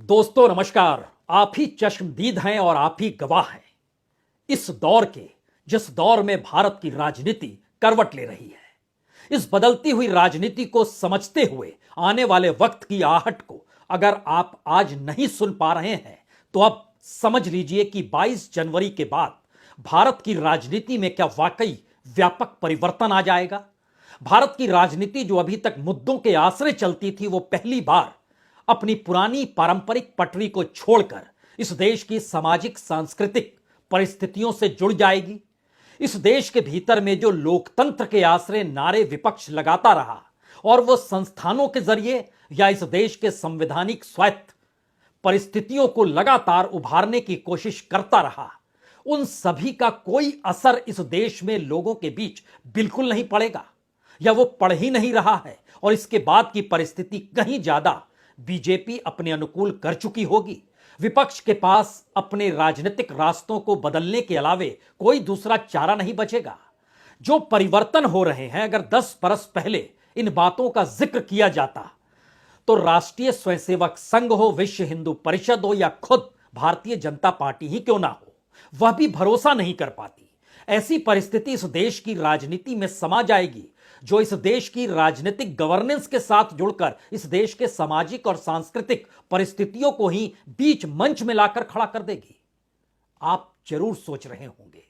दोस्तों नमस्कार। आप ही चश्मदीद हैं और आप ही गवाह हैं इस दौर के, जिस दौर में भारत की राजनीति करवट ले रही है। इस बदलती हुई राजनीति को समझते हुए आने वाले वक्त की आहट को अगर आप आज नहीं सुन पा रहे हैं तो अब समझ लीजिए कि 22 जनवरी के बाद भारत की राजनीति में क्या वाकई व्यापक परिवर्तन आ जाएगा। भारत की राजनीति जो अभी तक मुद्दों के आश्रय चलती थी, वो पहली बार अपनी पुरानी पारंपरिक पटरी को छोड़कर इस देश की सामाजिक सांस्कृतिक परिस्थितियों से जुड़ जाएगी। इस देश के भीतर में जो लोकतंत्र के आश्रय नारे विपक्ष लगाता रहा और वो संस्थानों के जरिए या इस देश के संवैधानिक स्वायत्त परिस्थितियों को लगातार उभारने की कोशिश करता रहा, उन सभी का कोई असर इस देश में लोगों के बीच बिल्कुल नहीं पड़ेगा या वो पड़ ही नहीं रहा है। और इसके बाद की परिस्थिति कहीं ज्यादा बीजेपी अपने अनुकूल कर चुकी होगी। विपक्ष के पास अपने राजनीतिक रास्तों को बदलने के अलावे कोई दूसरा चारा नहीं बचेगा। जो परिवर्तन हो रहे हैं, अगर 10 बरस पहले इन बातों का जिक्र किया जाता तो राष्ट्रीय स्वयंसेवक संघ हो, विश्व हिंदू परिषद हो या खुद भारतीय जनता पार्टी ही क्यों ना हो, वह भी भरोसा नहीं कर पाती। ऐसी परिस्थिति इस देश की राजनीति में समा जाएगी जो इस देश की राजनीतिक गवर्नेंस के साथ जुड़कर इस देश के सामाजिक और सांस्कृतिक परिस्थितियों को ही बीच मंच में लाकर खड़ा कर देगी। आप जरूर सोच रहे होंगे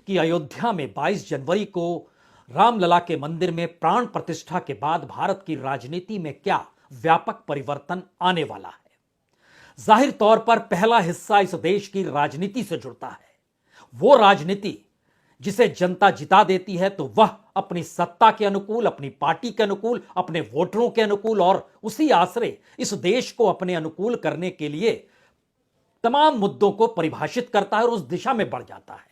कि अयोध्या में 22 जनवरी को रामलला के मंदिर में प्राण प्रतिष्ठा के बाद भारत की राजनीति में क्या व्यापक परिवर्तन आने वाला है। जाहिर तौर पर पहला हिस्सा इस देश की राजनीति से जुड़ता है। वो राजनीति जिसे जनता जिता देती है तो वह अपनी सत्ता के अनुकूल, अपनी पार्टी के अनुकूल, अपने वोटरों के अनुकूल और उसी आश्रय इस देश को अपने अनुकूल करने के लिए तमाम मुद्दों को परिभाषित करता है और उस दिशा में बढ़ जाता है।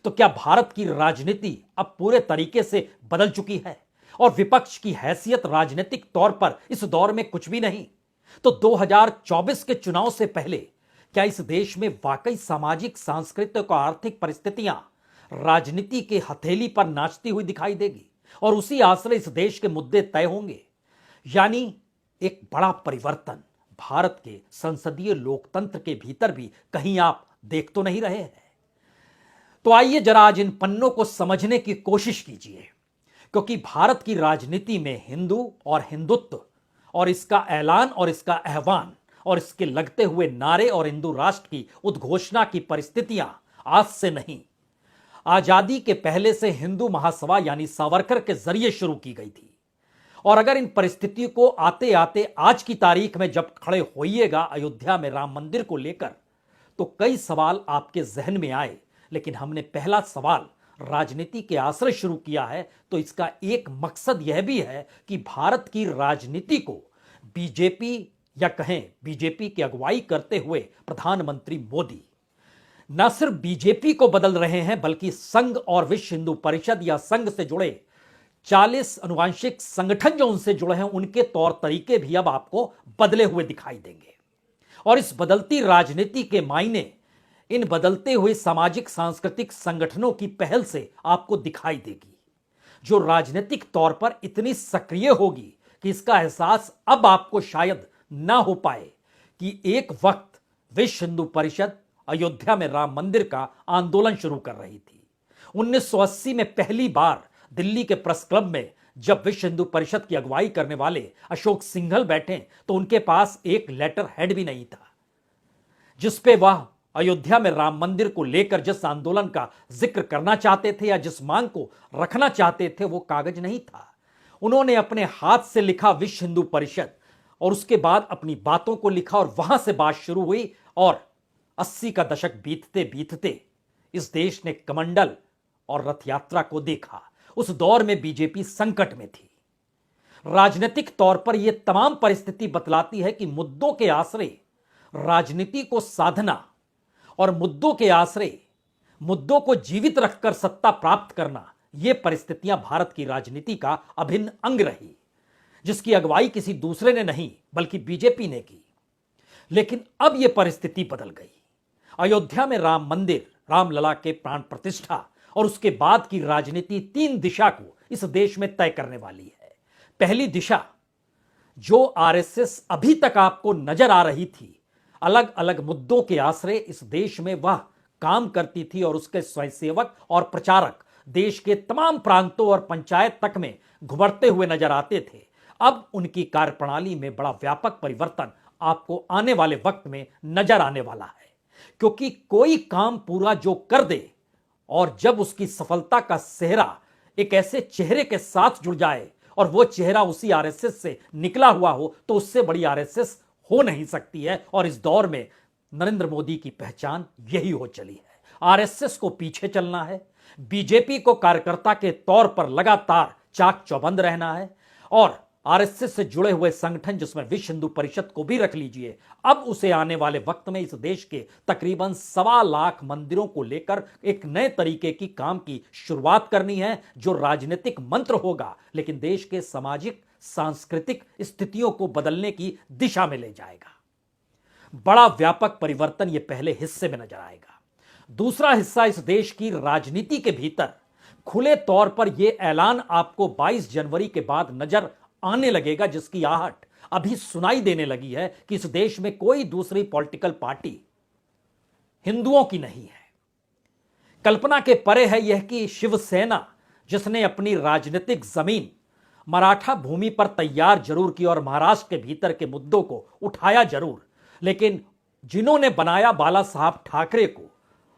तो क्या भारत की राजनीति अब पूरे तरीके से बदल चुकी है और विपक्ष की हैसियत राजनीतिक तौर पर इस दौर में कुछ भी नहीं? तो 2024 के चुनाव से पहले क्या इस देश में वाकई सामाजिक, सांस्कृतिक और आर्थिक परिस्थितियां राजनीति के हथेली पर नाचती हुई दिखाई देगी और उसी आश्रय इस देश के मुद्दे तय होंगे? यानी एक बड़ा परिवर्तन भारत के संसदीय लोकतंत्र के भीतर भी कहीं आप देख तो नहीं रहे हैं? तो आइए जरा आज इन पन्नों को समझने की कोशिश कीजिए, क्योंकि भारत की राजनीति में हिंदू और हिंदुत्व और इसका ऐलान और इसका आह्वान और इसके लगते हुए नारे और हिंदू राष्ट्र की उद्घोषणा की परिस्थितियां आज से नहीं, आजादी के पहले से हिंदू महासभा यानी सावरकर के जरिए शुरू की गई थी। और अगर इन परिस्थितियों को आते आते आज की तारीख में जब खड़े होइएगा अयोध्या में राम मंदिर को लेकर, तो कई सवाल आपके जहन में आए। लेकिन हमने पहला सवाल राजनीति के आश्रय शुरू किया है तो इसका एक मकसद यह भी है कि भारत की राजनीति को बीजेपी या कहें बीजेपी की अगुवाई करते हुए प्रधानमंत्री मोदी न सिर्फ बीजेपी को बदल रहे हैं, बल्कि संघ और विश्व हिंदू परिषद या संघ से जुड़े 40 अनुवांशिक संगठन जो उनसे जुड़े हैं, उनके तौर तरीके भी अब आपको बदले हुए दिखाई देंगे। और इस बदलती राजनीति के मायने इन बदलते हुए सामाजिक सांस्कृतिक संगठनों की पहल से आपको दिखाई देगी, जो राजनीतिक तौर पर इतनी सक्रिय होगी कि इसका एहसास अब आपको शायद ना हो पाए कि एक वक्त विश्व हिंदू परिषद अयोध्या में राम मंदिर का आंदोलन शुरू कर रही थी। 1980 में पहली बार दिल्ली के प्रेस क्लब में जब विश्व हिंदू परिषद की अगुवाई करने वाले अशोक सिंघल बैठे तो उनके पास एक लेटर हेड भी नहीं था, जिसपे वह अयोध्या में राम मंदिर को लेकर जिस आंदोलन का जिक्र करना चाहते थे या जिस मांग को रखना चाहते थे, वो कागज नहीं था। उन्होंने अपने हाथ से लिखा विश्व हिंदू परिषद और उसके बाद अपनी बातों को लिखा और वहां से बात शुरू हुई। और 80 का दशक बीतते बीतते इस देश ने कमंडल और रथ यात्रा को देखा। उस दौर में बीजेपी संकट में थी। राजनीतिक तौर पर यह तमाम परिस्थिति बतलाती है कि मुद्दों के आश्रय राजनीति को साधना और मुद्दों के आश्रय मुद्दों को जीवित रखकर सत्ता प्राप्त करना, यह परिस्थितियां भारत की राजनीति का अभिन्न अंग रही, जिसकी अगुवाई किसी दूसरे ने नहीं बल्कि बीजेपी ने की। लेकिन अब यह परिस्थिति बदल गई। अयोध्या में राम मंदिर, रामलला के प्राण प्रतिष्ठा और उसके बाद की राजनीति 3 दिशा को इस देश में तय करने वाली है। पहली दिशा जो आरएसएस अभी तक आपको नजर आ रही थी अलग अलग मुद्दों के आश्रय इस देश में वह काम करती थी और उसके स्वयंसेवक और प्रचारक देश के तमाम प्रांतों और पंचायत तक में घुमड़ते हुए नजर आते थे। अब उनकी कार्यप्रणाली में बड़ा व्यापक परिवर्तन आपको आने वाले वक्त में नजर आने वाला है, क्योंकि कोई काम पूरा जो कर दे और जब उसकी सफलता का सेहरा एक ऐसे चेहरे के साथ जुड़ जाए और वो चेहरा उसी आरएसएस से निकला हुआ हो, तो उससे बड़ी आरएसएस हो नहीं सकती है। और इस दौर में नरेंद्र मोदी की पहचान यही हो चली है। आरएसएस को पीछे चलना है, बीजेपी को कार्यकर्ता के तौर पर लगातार चाक चौबंद रहना है, और आरएसएस से जुड़े हुए संगठन जिसमें विश्व हिंदू परिषद को भी रख लीजिए, अब उसे आने वाले वक्त में इस देश के तकरीबन 1.25 मंदिरों को लेकर एक नए तरीके की काम की शुरुआत करनी है, जो राजनीतिक मंत्र होगा लेकिन देश के सामाजिक सांस्कृतिक स्थितियों को बदलने की दिशा में ले जाएगा। बड़ा व्यापक परिवर्तन यह पहले हिस्से में नजर आएगा। दूसरा हिस्सा इस देश की राजनीति के भीतर खुले तौर पर यह ऐलान आपको 22 जनवरी के बाद नजर आने लगेगा, जिसकी आहट अभी सुनाई देने लगी है कि इस देश में कोई दूसरी पॉलिटिकल पार्टी हिंदुओं की नहीं है। कल्पना के परे है यह कि शिवसेना, जिसने अपनी राजनीतिक जमीन मराठा भूमि पर तैयार जरूर की और महाराष्ट्र के भीतर के मुद्दों को उठाया जरूर, लेकिन जिन्होंने बनाया बाला साहब ठाकरे को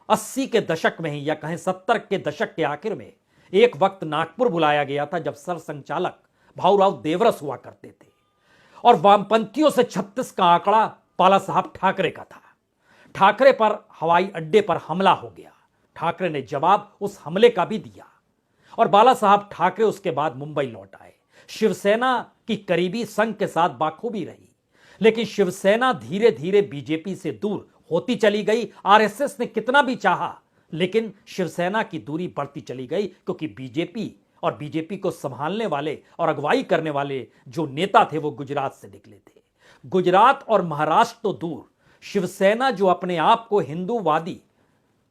80 के दशक में ही, या कहें 70 के दशक के आखिर में, एक वक्त नागपुर बुलाया गया था जब सरसंघचालक भाऊराव देवरस हुआ करते थे, और वामपंथियों से 36 का आंकड़ा बाला साहब ठाकरे का था। ठाकरे पर हवाई अड्डे पर हमला हो गया, ठाकरे ने जवाब उस हमले का भी दिया और बाला साहब ठाकरे उसके बाद मुंबई लौट आए। शिवसेना की करीबी संघ के साथ बाखूबी रही, लेकिन शिवसेना धीरे धीरे बीजेपी से दूर होती चली गई। आरएसएस ने कितना भी चाहा, लेकिन शिवसेना की दूरी बढ़ती चली गई, क्योंकि बीजेपी को संभालने वाले और अगुवाई करने वाले जो नेता थे वो गुजरात से निकले थे। गुजरात और महाराष्ट्र तो दूर, शिवसेना जो अपने आप को हिंदूवादी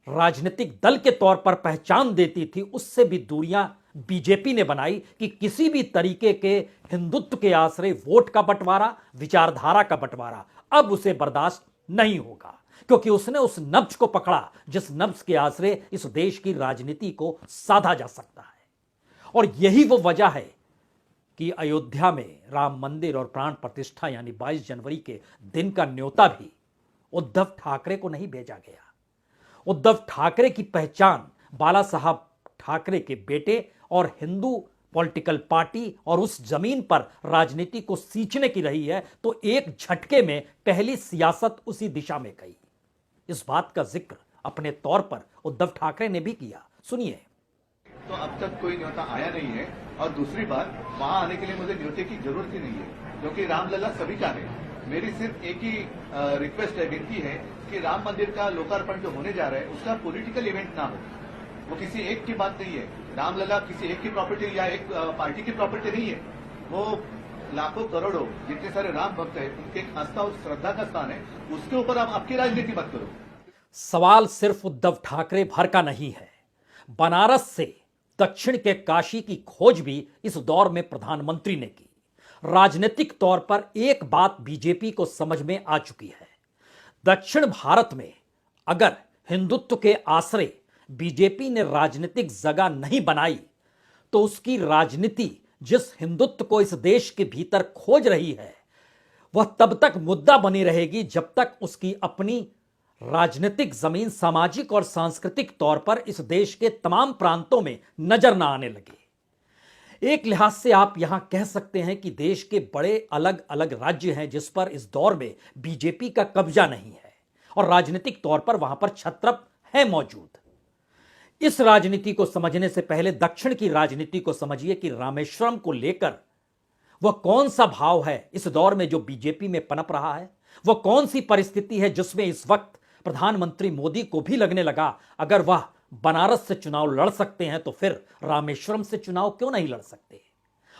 राजनीतिक दल के तौर पर पहचान देती थी, उससे भी दूरियां बीजेपी ने बनाई कि किसी भी तरीके के हिंदुत्व के आश्रय वोट का बंटवारा, विचारधारा का बंटवारा अब उसे बर्दाश्त नहीं होगा, क्योंकि उसने उस नब्ज को पकड़ा जिस नब्ज के आश्रय इस देश की राजनीति को साधा जा सकता है। और यही वो वजह है कि अयोध्या में राम मंदिर और प्राण प्रतिष्ठा यानी 22 जनवरी के दिन का न्योता भी उद्धव ठाकरे को नहीं भेजा गया। उद्धव ठाकरे की पहचान बाला साहब ठाकरे के बेटे और हिंदू पॉलिटिकल पार्टी और उस जमीन पर राजनीति को सींचने की रही है, तो एक झटके में पहली सियासत उसी दिशा में गई। इस बात का जिक्र अपने तौर पर उद्धव ठाकरे ने भी किया, सुनिए। तो अब तक कोई न्योता आया नहीं है, और दूसरी बात, वहां आने के लिए मुझे न्योते की जरूरत ही नहीं है, क्योंकि रामलला सभी का है। मेरी सिर्फ एक ही रिक्वेस्ट है, विनती है कि राम मंदिर का लोकार्पण जो होने जा रहा है उसका पॉलिटिकल इवेंट ना हो। वो किसी एक की बात नहीं है, रामलला किसी एक की प्रॉपर्टी या एक पार्टी की प्रॉपर्टी नहीं है। वो लाखों करोड़ों जितने सारे राम भक्त है उनके एक आस्था और श्रद्धा का स्थान है, उसके ऊपर आप आपकी राजनीति मत करो। सवाल सिर्फ उद्धव ठाकरे भर का नहीं है। बनारस से दक्षिण के काशी की खोज भी इस दौर में प्रधानमंत्री ने की। राजनीतिक तौर पर एक बात बीजेपी को समझ में आ चुकी है, दक्षिण भारत में अगर हिंदुत्व के आश्रय बीजेपी ने राजनीतिक जगह नहीं बनाई, तो उसकी राजनीति जिस हिंदुत्व को इस देश के भीतर खोज रही है, वह तब तक मुद्दा बनी रहेगी जब तक उसकी अपनी राजनीतिक जमीन सामाजिक और सांस्कृतिक तौर पर इस देश के तमाम प्रांतों में नजर ना आने लगे। एक लिहाज से आप यहां कह सकते हैं कि देश के बड़े अलग अलग राज्य हैं जिस पर इस दौर में बीजेपी का कब्जा नहीं है, और राजनीतिक तौर पर वहां पर छत्रप है मौजूद। इस राजनीति को समझने से पहले दक्षिण की राजनीति को समझिए कि रामेश्वरम को लेकर वह कौन सा भाव है इस दौर में जो बीजेपी में पनप रहा है। वह कौन सी परिस्थिति है जिसमें इस वक्त प्रधानमंत्री मोदी को भी लगने लगा अगर वह बनारस से चुनाव लड़ सकते हैं तो फिर रामेश्वरम से चुनाव क्यों नहीं लड़ सकते।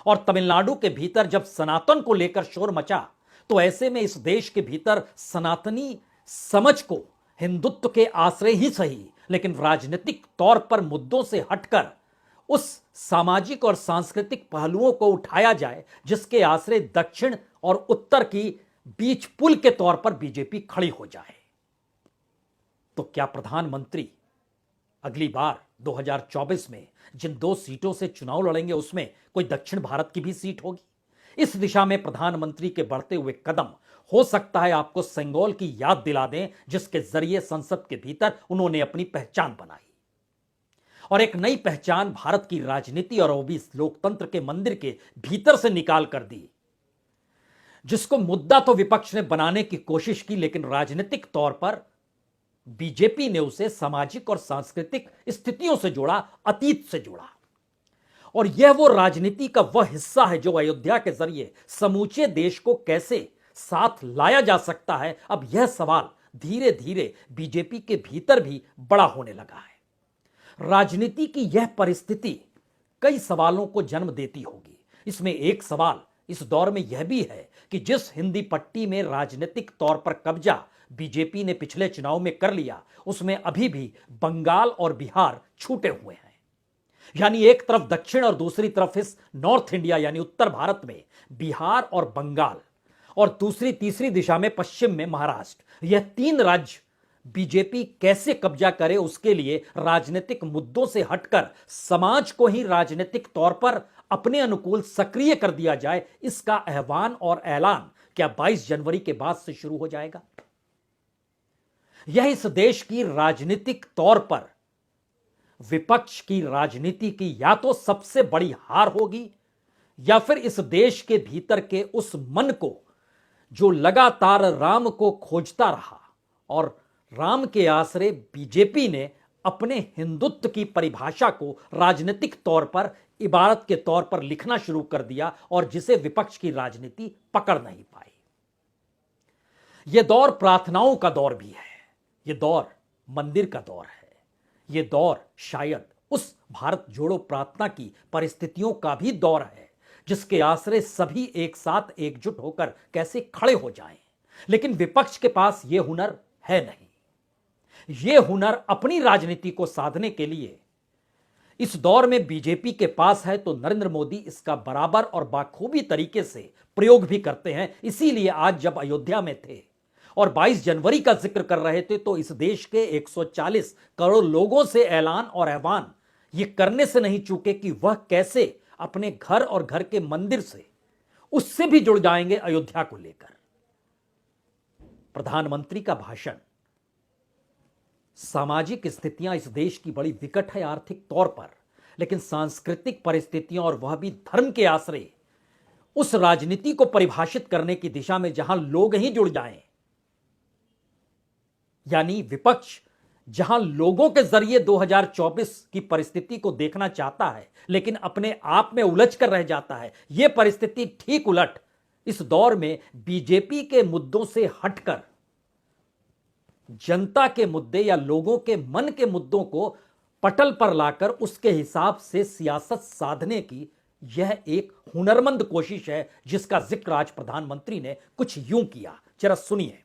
और तमिलनाडु के भीतर जब सनातन को लेकर शोर मचा, तो ऐसे में इस देश के भीतर सनातनी समझ को हिंदुत्व के आश्रय ही सही, लेकिन राजनीतिक तौर पर मुद्दों से हटकर उस सामाजिक और सांस्कृतिक पहलुओं को उठाया जाए जिसके आश्रय दक्षिण और उत्तर की बीच पुल के तौर पर बीजेपी खड़ी हो जाए। तो क्या प्रधानमंत्री अगली बार 2024 में जिन 2 सीटों से चुनाव लड़ेंगे उसमें कोई दक्षिण भारत की भी सीट होगी? इस दिशा में प्रधानमंत्री के बढ़ते हुए कदम हो सकता है आपको सेंगोल की याद दिला दें, जिसके जरिए संसद के भीतर उन्होंने अपनी पहचान बनाई और एक नई पहचान भारत की राजनीति और वो भी लोकतंत्र के मंदिर के भीतर से निकाल कर दी, जिसको मुद्दा तो विपक्ष ने बनाने की कोशिश की, लेकिन राजनीतिक तौर पर बीजेपी ने उसे सामाजिक और सांस्कृतिक स्थितियों से जोड़ा, अतीत से जोड़ा। और यह वो राजनीति का वह हिस्सा है जो अयोध्या के जरिए समूचे देश को कैसे साथ लाया जा सकता है। अब यह सवाल धीरे धीरे बीजेपी के भीतर भी बड़ा होने लगा है। राजनीति की यह परिस्थिति कई सवालों को जन्म देती होगी। इसमें एक सवाल इस दौर में यह भी है कि जिस हिंदी पट्टी में राजनीतिक तौर पर कब्जा बीजेपी ने पिछले चुनाव में कर लिया, उसमें अभी भी बंगाल और बिहार छूटे हुए हैं। यानी एक तरफ दक्षिण और दूसरी तरफ इस नॉर्थ इंडिया यानी उत्तर भारत में बिहार और बंगाल, और दूसरी तीसरी दिशा में पश्चिम में महाराष्ट्र। यह 3 राज्य बीजेपी कैसे कब्जा करे, उसके लिए राजनीतिक मुद्दों से हटकर समाज को ही राजनीतिक तौर पर अपने अनुकूल सक्रिय कर दिया जाए, इसका आह्वान और ऐलान क्या 22 जनवरी के बाद से शुरू हो जाएगा? यह इस देश की राजनीतिक तौर पर विपक्ष की राजनीति की या तो सबसे बड़ी हार होगी, या फिर इस देश के भीतर के उस मन को जो लगातार राम को खोजता रहा और राम के आसरे बीजेपी ने अपने हिंदुत्व की परिभाषा को राजनीतिक तौर पर इबारत के तौर पर लिखना शुरू कर दिया, और जिसे विपक्ष की राजनीति पकड़ नहीं पाई। यह दौर प्रार्थनाओं का दौर भी है, यह दौर मंदिर का दौर है, यह दौर शायद उस भारत जोड़ो प्रार्थना की परिस्थितियों का भी दौर है, जिसके आसरे सभी एक साथ एकजुट होकर कैसे खड़े हो जाएं। लेकिन विपक्ष के पास यह हुनर है नहीं। यह हुनर अपनी राजनीति को साधने के लिए इस दौर में बीजेपी के पास है, तो नरेंद्र मोदी इसका बराबर और बाखूबी तरीके से प्रयोग भी करते हैं। इसीलिए आज जब अयोध्या में थे और 22 जनवरी का जिक्र कर रहे थे, तो इस देश के 140 करोड़ लोगों से ऐलान और आह्वान ये करने से नहीं चूके कि वह कैसे अपने घर और घर के मंदिर से उससे भी जुड़ जाएंगे अयोध्या को लेकर। प्रधानमंत्री का भाषण, सामाजिक स्थितियां इस देश की बड़ी विकट है आर्थिक तौर पर, लेकिन सांस्कृतिक परिस्थितियां और वह भी धर्म के आश्रय उस राजनीति को परिभाषित करने की दिशा में जहां लोग ही जुड़ जाएं, यानी विपक्ष जहां लोगों के जरिए 2024 की परिस्थिति को देखना चाहता है लेकिन अपने आप में उलझ कर रह जाता है, यह परिस्थिति ठीक उलट इस दौर में बीजेपी के मुद्दों से हटकर जनता के मुद्दे या लोगों के मन के मुद्दों को पटल पर लाकर उसके हिसाब से सियासत साधने की यह एक हुनरमंद कोशिश है, जिसका जिक्र आज प्रधानमंत्री ने कुछ यूं किया। जरा सुनिए।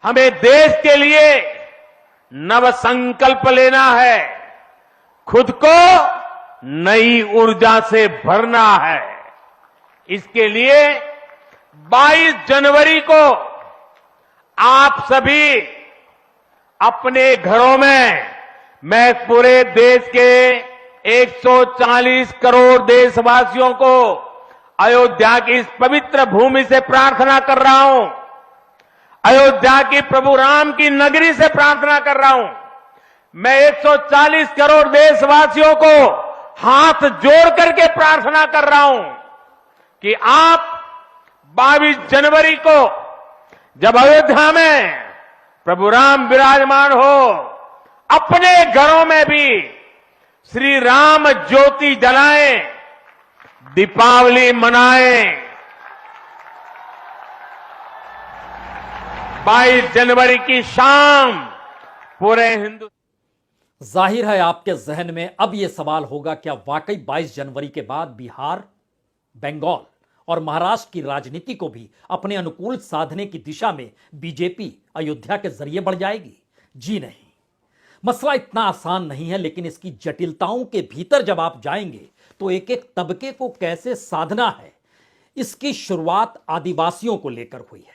हमें देश के लिए नव संकल्प लेना है, खुद को नई ऊर्जा से भरना है। इसके लिए 22 जनवरी को आप सभी अपने घरों में, मैं पूरे देश के 140 करोड़ देशवासियों को अयोध्या की इस पवित्र भूमि से प्रार्थना कर रहा हूं, अयोध्या की प्रभु राम की नगरी से प्रार्थना कर रहा हूं। मैं 140 करोड़ देशवासियों को हाथ जोड़ करके प्रार्थना कर रहा हूं कि आप 22 जनवरी को जब अयोध्या में प्रभु राम विराजमान हो, अपने घरों में भी श्री राम ज्योति जलाएं, दीपावली मनाएं। 22 जनवरी की शाम पूरे हिंदू। जाहिर है आपके जहन में अब यह सवाल होगा, क्या वाकई 22 जनवरी के बाद बिहार, बंगाल और महाराष्ट्र की राजनीति को भी अपने अनुकूल साधने की दिशा में बीजेपी अयोध्या के जरिए बढ़ जाएगी? जी नहीं, मसला इतना आसान नहीं है। लेकिन इसकी जटिलताओं के भीतर जब आप जाएंगे तो एक एक तबके को कैसे साधना है, इसकी शुरुआत आदिवासियों को लेकर हुई है।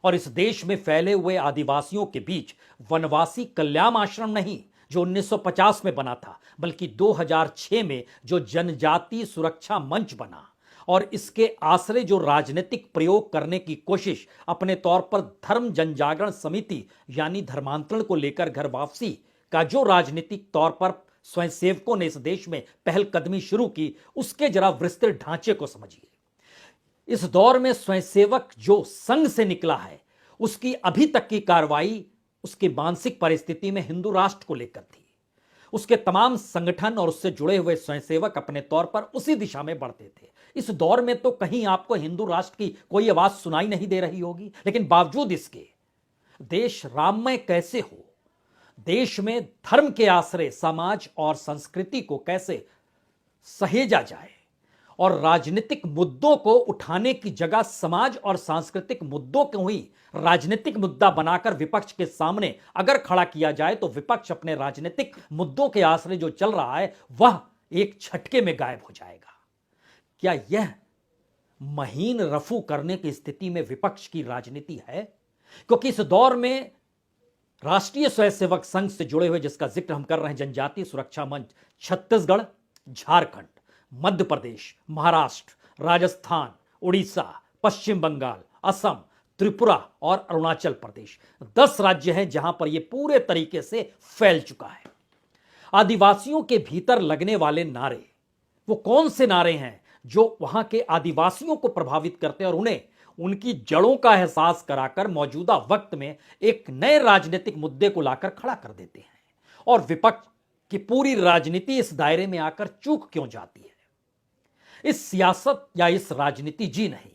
और इस देश में फैले हुए आदिवासियों के बीच वनवासी कल्याण आश्रम नहीं, जो 1950 में बना था, बल्कि 2006 में जो जनजाति सुरक्षा मंच बना और इसके आश्रय जो राजनीतिक प्रयोग करने की कोशिश अपने तौर पर धर्म जनजागरण समिति यानी धर्मांतरण को लेकर घर वापसी का जो राजनीतिक तौर पर स्वयंसेवकों ने इस देश में पहलकदमी शुरू की, उसके जरा विस्तृत ढांचे को समझिए। इस दौर में स्वयंसेवक जो संघ से निकला है, उसकी अभी तक की कार्रवाई उसकी मानसिक परिस्थिति में हिंदू राष्ट्र को लेकर थी। उसके तमाम संगठन और उससे जुड़े हुए स्वयंसेवक अपने तौर पर उसी दिशा में बढ़ते थे। इस दौर में तो कहीं आपको हिंदू राष्ट्र की कोई आवाज सुनाई नहीं दे रही होगी, लेकिन बावजूद इसके देश राममय कैसे हो, देश में धर्म के आश्रय समाज और संस्कृति को कैसे सहेजा जाए और राजनीतिक मुद्दों को उठाने की जगह समाज और सांस्कृतिक मुद्दों को ही राजनीतिक मुद्दा बनाकर विपक्ष के सामने अगर खड़ा किया जाए तो विपक्ष अपने राजनीतिक मुद्दों के आश्रय जो चल रहा है वह एक झटके में गायब हो जाएगा। क्या यह महीन रफू करने की स्थिति में विपक्ष की राजनीति है? क्योंकि इस दौर में राष्ट्रीय स्वयंसेवक संघ से जुड़े हुए, जिसका जिक्र हम कर रहे हैं, जनजातीय सुरक्षा मंच छत्तीसगढ़, झारखंड, मध्य प्रदेश, महाराष्ट्र, राजस्थान, उड़ीसा, पश्चिम बंगाल, असम, त्रिपुरा और अरुणाचल प्रदेश 10 राज्य हैं जहां पर यह पूरे तरीके से फैल चुका है। आदिवासियों के भीतर लगने वाले नारे वो कौन से नारे हैं जो वहां के आदिवासियों को प्रभावित करते हैं और उन्हें उनकी जड़ों का एहसास कराकर मौजूदा वक्त में एक नए राजनीतिक मुद्दे को लाकर खड़ा कर देते हैं? और विपक्ष की पूरी राजनीति इस दायरे में आकर चूक क्यों जाती है? इस सियासत या इस राजनीति जी नहीं,